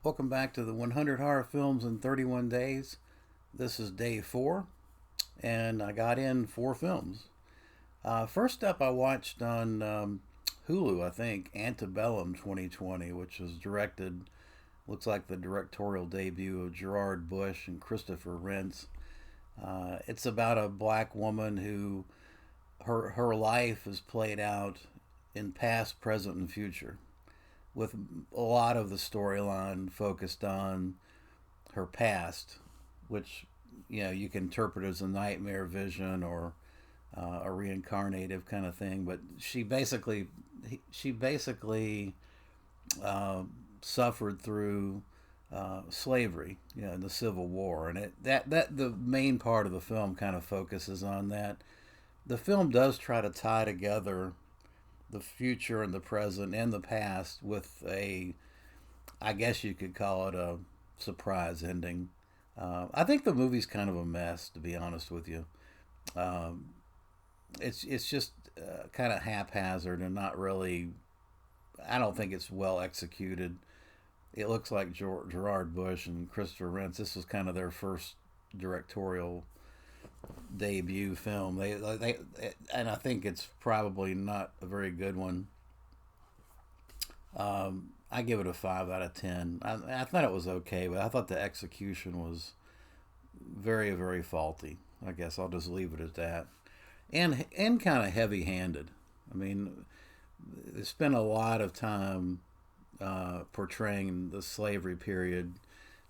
Welcome back to the 100 Horror Films in 31 Days. This is day 4, and I got in 4 films. First up, I watched on Hulu, I think, Antebellum 2020, which was directed, looks like the directorial debut of Gerard Bush and Christopher Rentz. It's about a black woman who her life is played out in past, present, and future, with a lot of the storyline focused on her past, which you can interpret as a nightmare vision or a reincarnative kind of thing. But she basically suffered through slavery, in the Civil War, and that the main part of the film kind of focuses on that. The film does try to tie together the future and the present and the past with I guess you could call it a surprise ending. I think the movie's kind of a mess, to be honest with you. Um, it's just kind of haphazard and not really. I don't think it's well executed. It looks like Gerard Bush and Christopher Rentz. This was kind of their first directorial debut film. They and I think it's probably not a very good one. I give it a 5 out of 10. I thought it was okay, but I thought the execution was very, very faulty. I guess I'll just leave it at that. And kind of heavy handed. I mean, they spent a lot of time portraying the slavery period,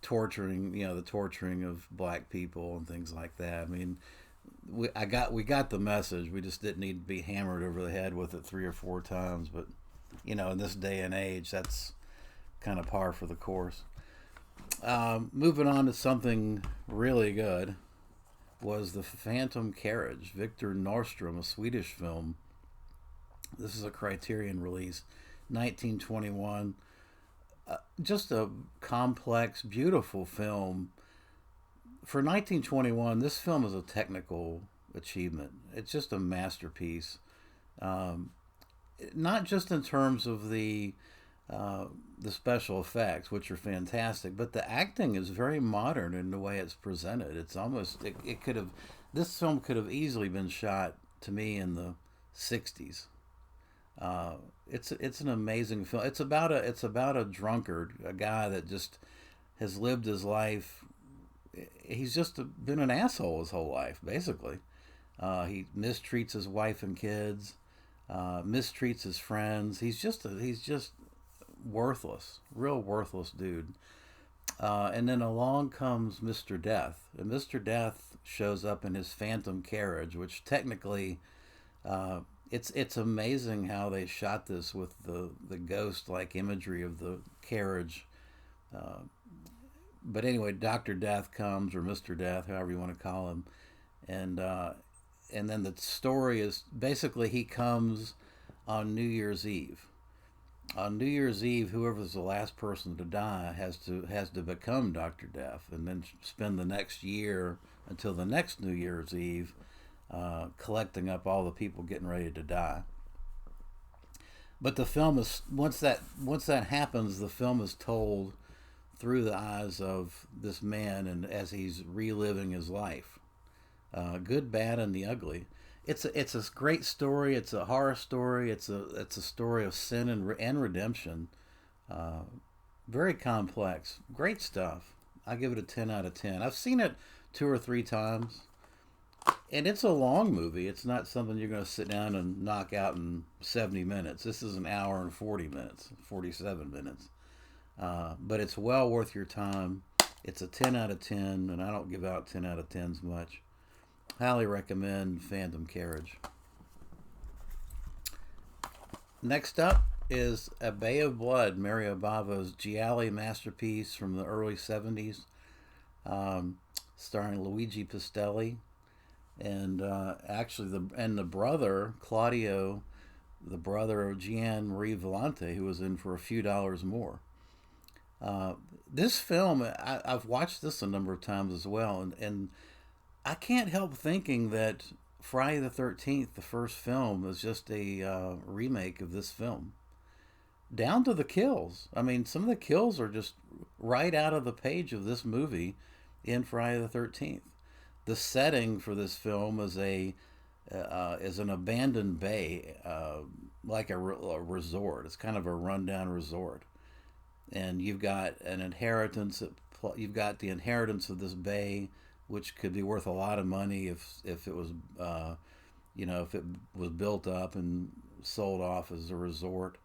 torturing, the torturing of black people and things like that. I mean, we got the message. We just didn't need to be hammered over the head with it 3 or 4 times. But in this day and age, that's kind of par for the course. Moving on to something really good was The Phantom Carriage, Victor Nordstrom, a Swedish film. This is a Criterion release, 1921. Just a complex, beautiful film. For 1921, this film is a technical achievement. It's just a masterpiece. Um, Not just in terms of the special effects, which are fantastic, but the acting is very modern in the way it's presented. It's almost it could have this film could have easily been shot to me in the '60s. It's an amazing film. It's about a drunkard, a guy that just has lived his life. He's just been an asshole his whole life, basically. He mistreats his wife and kids, mistreats his friends. He's just worthless, real worthless dude. And then along comes Mr. Death, and Mr. Death shows up in his phantom carriage, which technically, it's amazing how they shot this with the ghost like imagery of the carriage. Uh, but anyway, Doctor Death comes, or Mr. Death, however you want to call him, and and then the story is basically he comes on New Year's Eve. On New Year's Eve, whoever's the last person to die has to become Doctor Death, and then spend the next year until the next New Year's Eve, collecting up all the people getting ready to die. But the film is once that happens, the film is told through the eyes of this man, and as he's reliving his life, good, bad, and the ugly. It's a great story. It's a horror story. It's a story of sin and redemption. Uh, Very complex. Great stuff. I give it a 10 out of 10. I've seen it 2 or 3 times, and it's a long movie. It's not something you're going to sit down and knock out in 70 minutes. This is an hour and 40 minutes, 47 minutes. But it's well worth your time. It's a 10 out of 10, and I don't give out 10 out of 10s much. Highly recommend Phantom Carriage. Next up is A Bay of Blood, Mario Bava's giallo masterpiece from the early 70s, um, starring Luigi Pistelli and actually the brother Claudio, the brother of Gian Marie Volante, who was in for a few dollars more. Uh, this film, I've watched this a number of times as well, and I can't help thinking that Friday the 13th, the first film, is just a remake of this film. Down to the kills. I mean, some of the kills are just right out of the page of this movie in Friday the 13th. The setting for this film is an abandoned bay, like a resort. It's kind of a rundown resort, and you've got an inheritance. You've got the inheritance of this bay, which could be worth a lot of money if it was, if it was built up and sold off as a resort.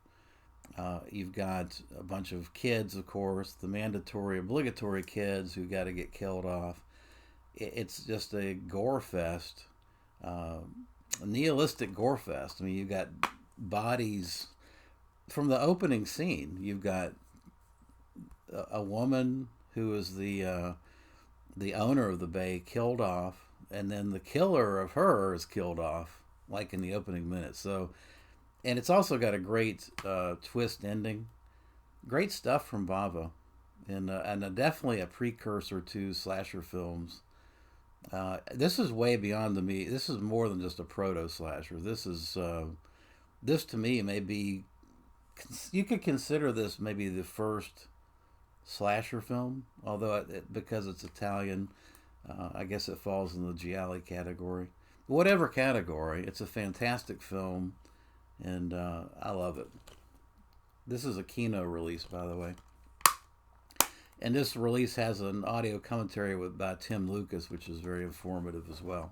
You've got a bunch of kids, of course, the mandatory, obligatory kids who got to get killed off. It's just a gore fest, a nihilistic gore fest. I mean, you've got bodies from the opening scene. You've got a woman who is the owner of the bay killed off, and then the killer of her is killed off, like in the opening minutes. So, and it's also got a great twist ending. Great stuff from Bava, and definitely a precursor to slasher films. This is way beyond the me. This is more than just a proto slasher. This to me may be, you could consider this maybe the first slasher film, although because it's Italian, I guess it falls in the giallo category. Whatever category, it's a fantastic film, and I love it. This is a Kino release, by the way. And this release has an audio commentary by Tim Lucas, which is very informative as well.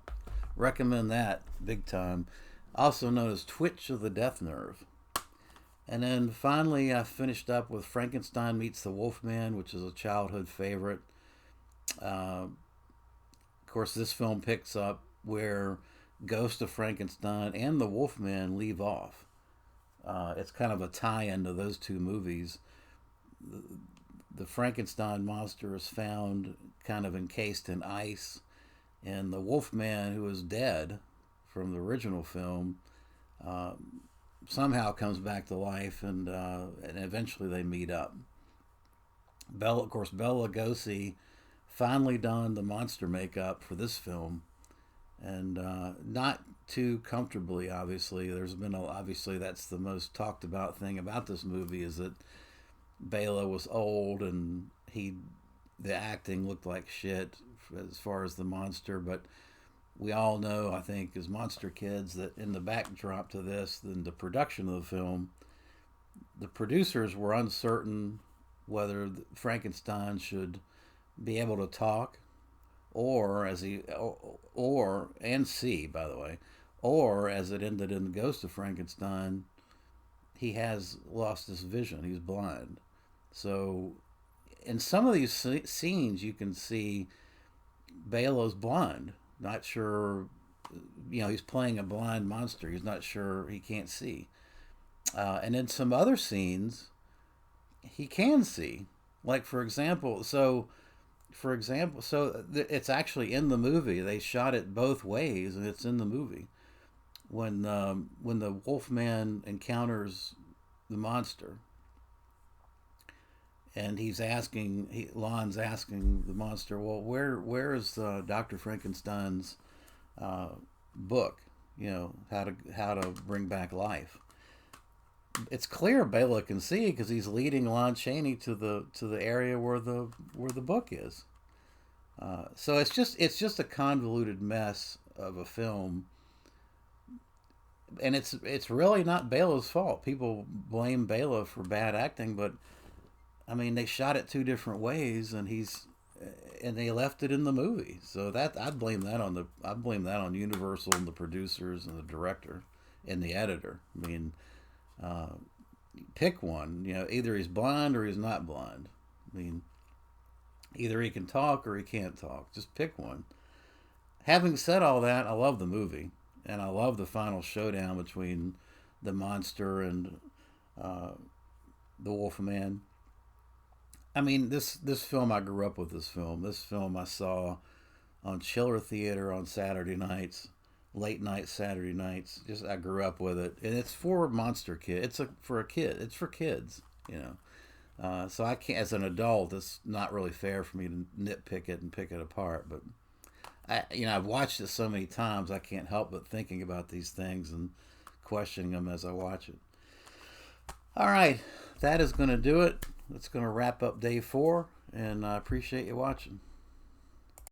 Recommend that big time. Also known as Twitch of the Death Nerve. And then finally, I finished up with Frankenstein Meets the Wolfman, which is a childhood favorite. Of course, this film picks up where Ghost of Frankenstein and the Wolfman leave off. It's kind of a tie-in to those two movies. The Frankenstein monster is found kind of encased in ice, and the Wolfman, who is dead from the original film, somehow comes back to life, and eventually they meet up. Bela Lugosi finally donned the monster makeup for this film, and not too comfortably. Obviously, obviously that's the most talked about thing about this movie, is that Bela was old and the acting looked like shit as far as the monster. But we all know, I think, as monster kids, that in the backdrop to this, in the production of the film, the producers were uncertain whether Frankenstein should be able to talk, or and see, by the way, or as it ended in The Ghost of Frankenstein, he has lost his vision. He's blind. So in some of these scenes, you can see Bela's blind. Not sure, he's playing a blind monster. He's not sure, he can't see. And in some other scenes, he can see. Like, for example, it's actually in the movie. They shot it both ways, and it's in the movie. When the Wolfman encounters the monster, and Lon's asking the monster, well, where is Dr. Frankenstein's book? How to bring back life. It's clear Bela can see because he's leading Lon Chaney to the area where the book is. So it's just a convoluted mess of a film, and it's really not Bela's fault. People blame Bela for bad acting, but I mean, they shot it two different ways, and they left it in the movie. So that I'd blame that on Universal and the producers and the director and the editor. I mean, pick one. Either he's blind or he's not blind. I mean, either he can talk or he can't talk. Just pick one. Having said all that, I love the movie, and I love the final showdown between the monster and the Wolfman. I mean, this film, I grew up with this film. This film I saw on Chiller Theater on Saturday nights, late night Saturday nights. I grew up with it, and it's for monster kid. It's for kids. So I can't, as an adult, it's not really fair for me to nitpick it and pick it apart. But I've watched it so many times, I can't help but thinking about these things and questioning them as I watch it. All right, that is going to do it. that's going to wrap up day 4, and I appreciate you watching.